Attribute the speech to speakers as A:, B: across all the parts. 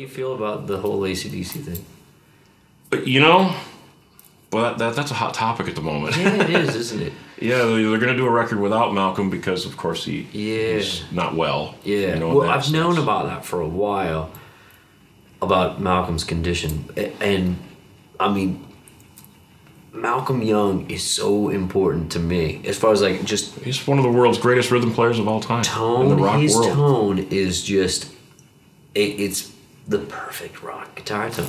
A: do you feel about the whole AC/DC thing?
B: But, you know, well, that's a hot topic at the moment.
A: Yeah, it is, isn't it?
B: Yeah, they're going to do a record without Malcolm because, of course, he's not well.
A: Yeah.
B: You know,
A: well, I've known about that for a while, about Malcolm's condition. And, I mean, Malcolm Young is so important to me as far as like just.
B: He's one of the world's greatest rhythm players of all time. In the rock
A: his
B: world.
A: tone is just. It's the perfect rock guitar tone.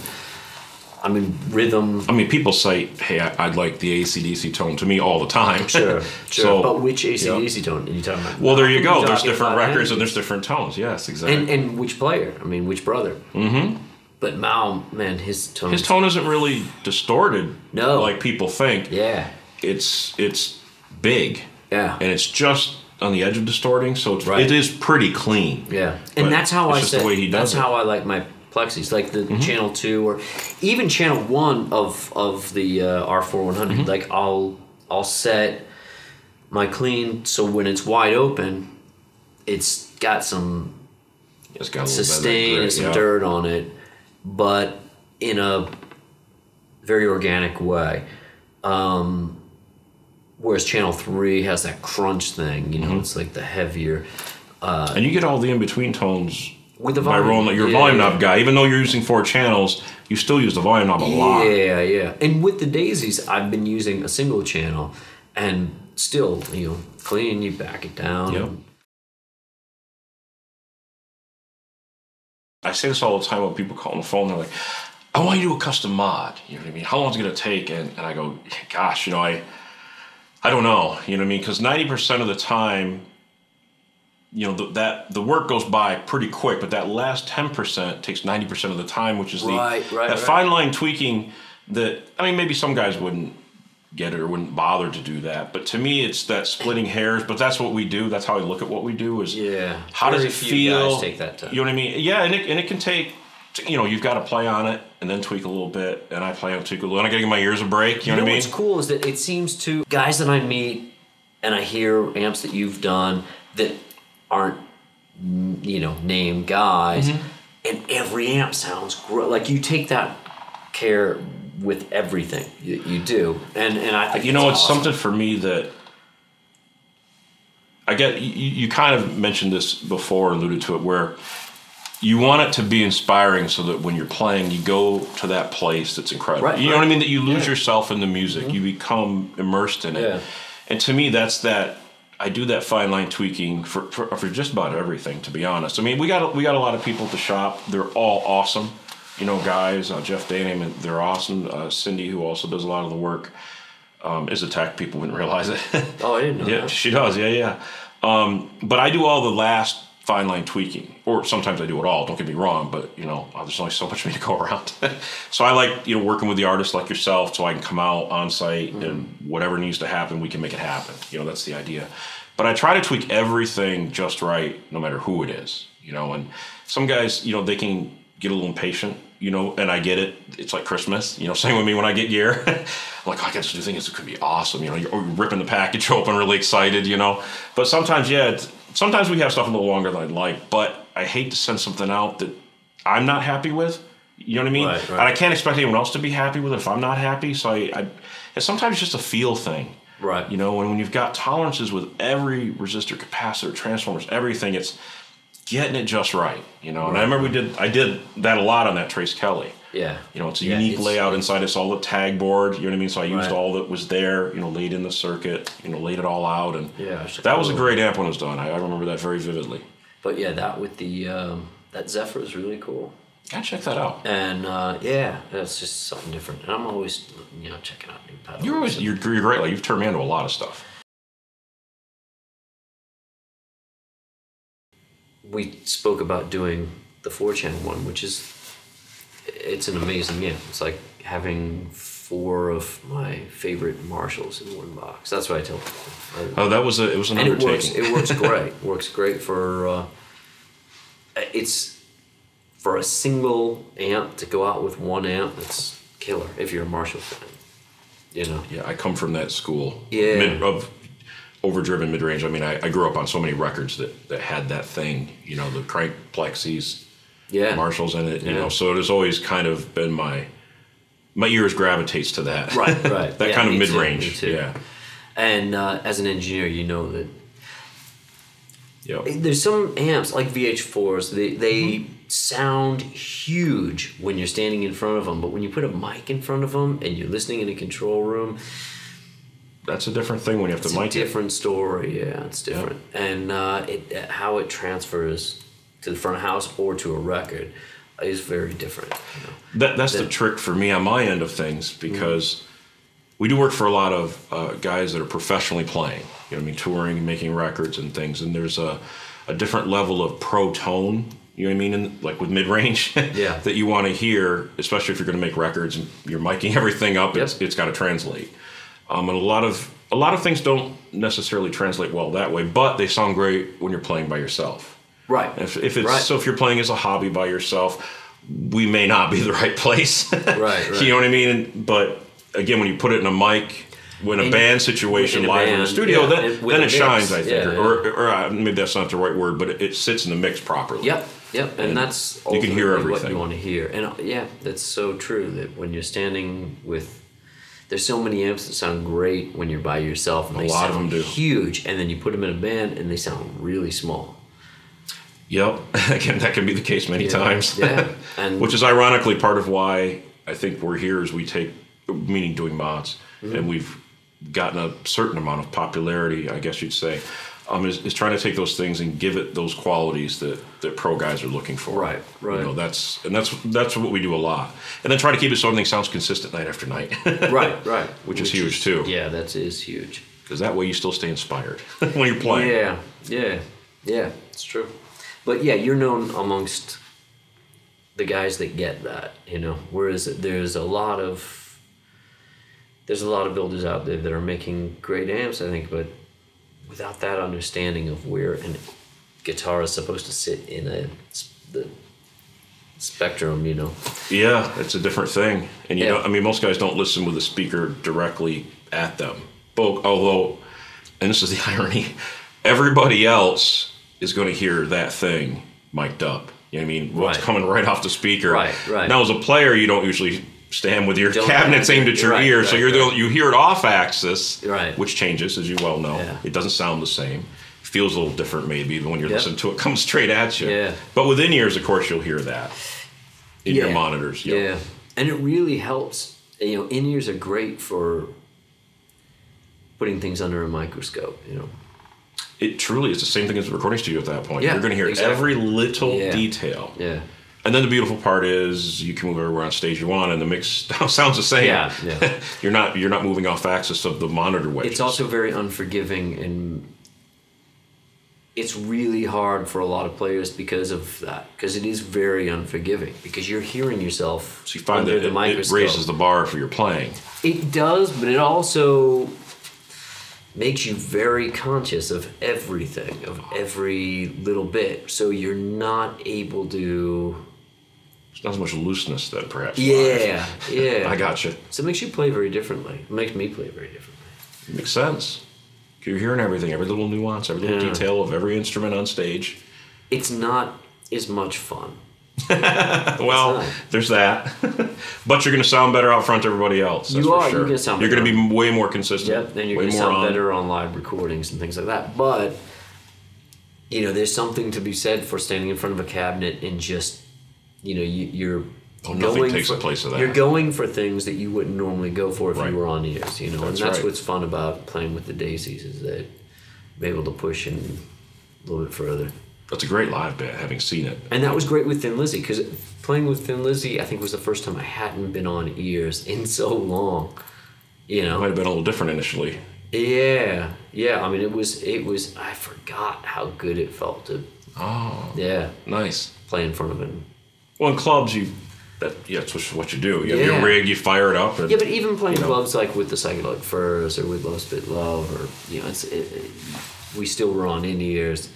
A: I mean, rhythm.
B: I mean, people say, hey, I'd like the AC/DC tone to me all the time.
A: Sure.
B: So,
A: but which AC/DC tone are you talking about?
B: Well, there you go. There's different records and there's different tones. Yes, exactly.
A: And which player? I mean, which brother?
B: Mm-hmm.
A: But Mal, man, his tone
B: isn't really distorted like people think.
A: Yeah.
B: It's big.
A: Yeah.
B: And it's just on the edge of distorting, so it is pretty clean.
A: Yeah. And that's how I said,
B: the way he does
A: how I like my plexis, like the channel 2 or even channel 1 of the R4100. Like I'll set my clean so when it's wide open, it's got some sustain and some dirt on it, but in a very organic way. Whereas channel 3 has that crunch thing, you know, it's like the heavier.
B: And you get all the in-between tones
A: with the
B: by rolling your volume knob guy. Even though you're using 4 channels, you still use the volume knob a lot.
A: Yeah. And with the Daisies, I've been using a single channel, and still, you know, clean, you back it down.
B: Yep. I say this all the time when people call on the phone. They're like, I want you to do a custom mod. You know what I mean? How long is it going to take? And I go, gosh, you know, I don't know. You know what I mean? Because 90% of the time, you know, the work goes by pretty quick, but that last 10% takes 90% of the time, which is that fine line tweaking that, I mean, maybe some guys wouldn't get it or wouldn't bother to do that. But to me, it's that splitting hairs, but that's what we do. That's how I look at what we do is how does it feel?
A: Guys take that time.
B: You know what I mean? Yeah, and it can take, you know, you've got to play on it and then tweak a little bit, and I play on it, tweak a little, and I got to give my ears a break, you know what I mean?
A: What's cool is that it seems to, guys that I meet and I hear amps that you've done that aren't, you know, name guys, and every amp sounds great. Like you take that care with everything you do, and I think
B: you know, it's
A: awesome.
B: something for me that I get. You kind of mentioned this before, alluded to it, where you want it to be inspiring, so that when you're playing, you go to that place that's incredible. You know what I mean? That you lose yourself in the music, you become immersed in it, and to me, that's that. I do that fine line tweaking for just about everything, to be honest. I mean, we got a lot of people at the shop. They're all awesome, you know, guys. Jeff Daneham, and they're awesome. Cindy, who also does a lot of the work, is a tech. People wouldn't realize it.
A: Oh, I didn't know that.
B: Yeah, she does. Yeah. But I do all the last fine line tweaking, or sometimes I do it all. Don't get me wrong, but you know, there's only so much for me to go around. So I like, you know, working with the artists like yourself, so I can come out on site and whatever needs to happen, we can make it happen. You know, that's the idea. But I try to tweak everything just right, no matter who it is. You know, and some guys, you know, they can get a little impatient. You know, and I get it. It's like Christmas. You know, same with me when I get gear. I'm like, oh, I got to do things. It could be awesome. You know, you're ripping the package open, really excited. You know, but sometimes, sometimes we have stuff a little longer than I'd like. But I hate to send something out that I'm not happy with. You know what I mean? Right. And I can't expect anyone else to be happy with it if I'm not happy. So and sometimes it's just a feel thing.
A: Right.
B: You know, when you've got tolerances with every resistor, capacitor, transformers, everything, it's getting it just right, you know. And I remember I did that a lot on that Trace Kelly.
A: Yeah.
B: You know, it's a unique layout inside. It's all the tag board, you know what I mean? So I used all that was there, you know, laid in the circuit, you know, laid it all out. And that was a great amp when it was done. I remember that very vividly.
A: But yeah, that with the, that Zephyr is really cool.
B: Gotta check that out.
A: And that's just something different. And I'm always, you know, checking out new pedals.
B: You're great. Like, you've turned me into a lot of stuff.
A: We spoke about doing the 4-channel one, which is, it's an amazing amp. It's like having 4 of my favorite Marshalls in one box. That's what I tell people.
B: Oh, it was an undertaking.
A: It works great. Works great for, it's for a single amp to go out with one amp. It's killer if you're a Marshall fan. You know.
B: Yeah, I come from that school.
A: Yeah.
B: Of overdriven mid-range. I mean, I grew up on so many records that had that thing, you know, the crank plexis, Marshalls in it, you know. So it has always kind of been my ears gravitates to that.
A: Right.
B: That kind of mid-range. Yeah.
A: And as an engineer, you know that there's some amps like VH4s, they sound huge when you're standing in front of them, but when you put a mic in front of them and you're listening in a control room,
B: that's a different thing when you have to mic it.
A: It's a different story, it's different. And how it transfers to the front of house or to a record is very different. You know?
B: That's the trick for me on my end of things, because we do work for a lot of guys that are professionally playing, you know what I mean, touring and making records and things, and there's a different level of pro tone, you know what I mean, like with mid-range, that you want to hear, especially if you're going to make records and you're miking everything up, it's got to translate. And a lot of things don't necessarily translate well that way, but they sound great when you're playing by yourself.
A: Right.
B: If it's so, if you're playing as a hobby by yourself, we may not be the right place. Right. You know what I mean? But again, when you put it in a mic, when a band situation live in the studio, then it shines, I think. Or maybe that's not the right word, but it sits in the mix properly.
A: Yep. And that's
B: you can hear everything.
A: What you want to hear. And that's so true, that when you're standing with, there's so many amps that sound great when you're by yourself, and
B: a lot of them do,
A: huge, and then you put them in a band and they sound really small.
B: Yep. Again, that can be the case many times.
A: Yeah. And
B: which is ironically part of why I think we're here, is we take, meaning doing mods, and we've gotten a certain amount of popularity, I guess you'd say, is trying to take those things and give it those qualities that pro guys are looking for.
A: Right.
B: You know, that's what we do a lot. And then try to keep it so everything sounds consistent night after night.
A: Right.
B: Which is huge too.
A: Yeah, that is huge.
B: Because that way you still stay inspired when you're playing.
A: Yeah, it's true. But you're known amongst the guys that get that, you know. Whereas there's a lot of builders out there that are making great amps, I think, but without that understanding of where a guitar is supposed to sit in the spectrum, you know. Yeah,
B: it's a different thing. And you know, I mean, most guys don't listen with a speaker directly at them. Although, and this is the irony, everybody else is going to hear that thing mic'd up. You know what I mean? What's coming right off the speaker.
A: Right.
B: Now, as a player, you don't usually stand with your cabinets aimed at your ear, so you hear it off axis, which changes, as you well know. It doesn't sound the same. Feels a little different maybe than when you're listening to it come straight at you. But with in-ears, of course, you'll hear that in your monitors.
A: Yeah, and it really helps. You know, in-ears are great for putting things under a microscope, you know.
B: It truly is the same thing as a recording studio at that point. You're going to hear every little detail.
A: Yeah.
B: And then the beautiful part is you can move everywhere on stage you want, and the mix sounds the same.
A: Yeah.
B: You're not moving off axis of the monitor wedges.
A: It's also very unforgiving, and it's really hard for a lot of players because of that. Because it is very unforgiving, because you're hearing yourself.
B: So you find that it raises the bar for your playing.
A: It does, but it also makes you very conscious of everything, of every little bit. So you're not able to...
B: There's not as much looseness then, perhaps.
A: Yeah.
B: I got you.
A: So it makes you play very differently. It makes me play very differently.
B: It makes sense. You're hearing everything, every little nuance, every little detail of every instrument on stage.
A: It's not as much fun.
B: Well, there's that. But you're going to sound better out front to everybody else. That's for sure. You're going to sound better. You're going to be way more consistent.
A: Yep, and you're going to sound better on live recordings and things like that. But, you know, there's something to be said for standing in front of a cabinet and just, you know, you're
B: nothing takes the place of that.
A: You're going for things that you wouldn't normally go for if you were on ears, you know. That's what's fun about playing with the Daisies, is that I'm able to push in a little bit further.
B: That's a great live band, having seen it.
A: And that was great with Thin Lizzy, because playing with Thin Lizzy, I think, was the first time I hadn't been on ears in so long. You know,
B: it might have been a little different initially.
A: Yeah. I mean, it was. I forgot how good it felt to.
B: Oh.
A: Yeah.
B: Nice.
A: Play in front of it.
B: Well, in clubs, that's what you do. You have your rig, you fire it up. And,
A: but even playing clubs like with the Psychedelic Furs or with Low Spit Love, or you know, we still were on in ears.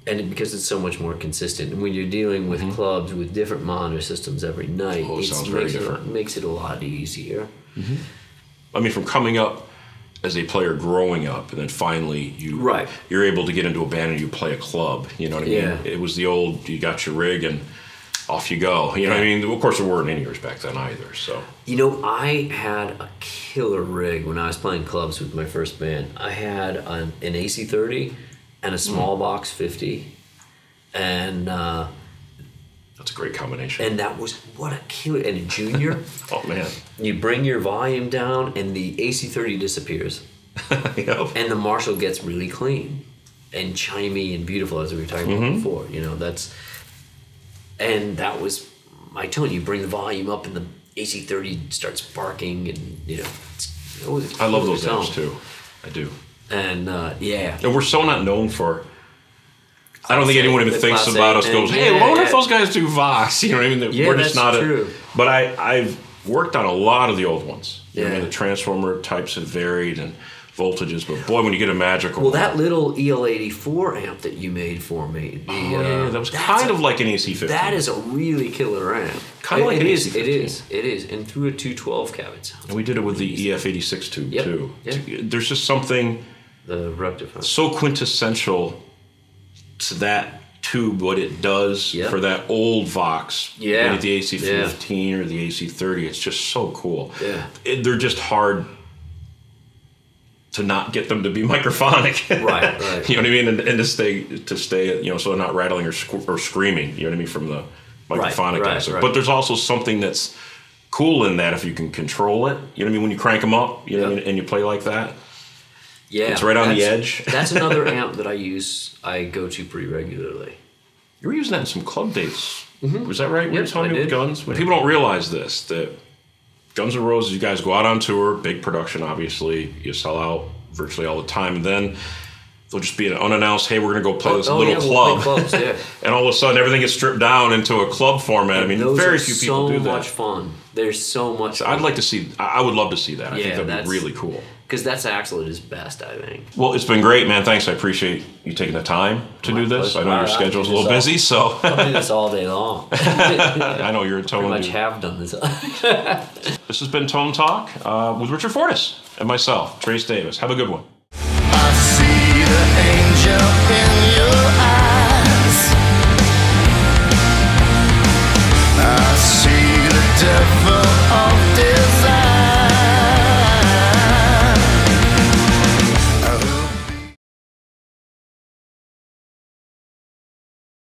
A: And because it's so much more consistent, and when you're dealing with clubs with different monitor systems every night,
B: it sounds very different.
A: Makes it a lot easier.
B: I mean, from coming up as a player growing up, and then finally you're able to get into a band and you play a club. You know what I mean? It was the old, you got your rig and off you go. You know what I mean? Of course, there weren't any yours back then either. So
A: you know, I had a killer rig when I was playing clubs with my first band. I had an AC30 and a small box 50, and
B: that's a great combination.
A: And that was what a killer. And a junior.
B: Oh man!
A: You bring your volume down, and the AC30 disappears.
B: Yep.
A: And the Marshall gets really clean and chimey and beautiful, as we were talking about before. You know, and that was my tone. You bring the volume up, and the AC30 starts barking, and you know,
B: I love those amps too. I do.
A: And
B: and we're so not known for. I don't think anyone even thinks about us. Goes, hey, I wonder if those guys do Vox. You know what I mean? We're just not
A: true.
B: But I've worked on a lot of the old ones.
A: Yeah.
B: I mean, the transformer types have varied and voltages, but boy, when you get a magical.
A: Well, that little EL84 amp that you made for me.
B: That was kind of like an AC50.
A: That is a really killer amp.
B: Kind of like an AC50.
A: It is. And through a 212 cab,
B: and we did it with the EF86 tube too.
A: Yep.
B: There's just something
A: the rectifier
B: so quintessential to that tube, what it does for that old Vox,
A: yeah,
B: the AC15 or the AC30. It's just so cool.
A: Yeah,
B: they're just hard to not get them to be microphonic.
A: Right.
B: You know what I mean? And to stay, you know, so they're not rattling or screaming. You know what I mean, from the microphonic aspect. But there's also something that's cool in that if you can control it. You know what I mean? When you crank them up, you know what I mean, and you play like that.
A: Yeah,
B: it's right on the edge.
A: That's another amp that I go to pretty regularly.
B: You were using that in some club dates. Was that right? You were telling me with Guns? But people don't realize this, that Guns N' Roses, you guys go out on tour, big production, obviously. You sell out virtually all the time. And then there'll just be an unannounced, hey, we're going to go play this little club.
A: We'll play clubs,
B: and all of a sudden, everything gets stripped down into a club format. I mean, very few people do that.
A: So much fun. There's so much fun.
B: I'd like to see, I would love to see that. I think that'd be really cool.
A: Because that's Axel at his best, I think.
B: Well, it's been great, man. Thanks. I appreciate you taking the time to do this. I know your schedule's a little busy, so.
A: I'll do this all day long.
B: I know you're a tone.
A: Pretty much have done this.
B: This has been Tone Talk with Richard Fortus and myself, Trace Davis. Have a good one.
C: I see the angel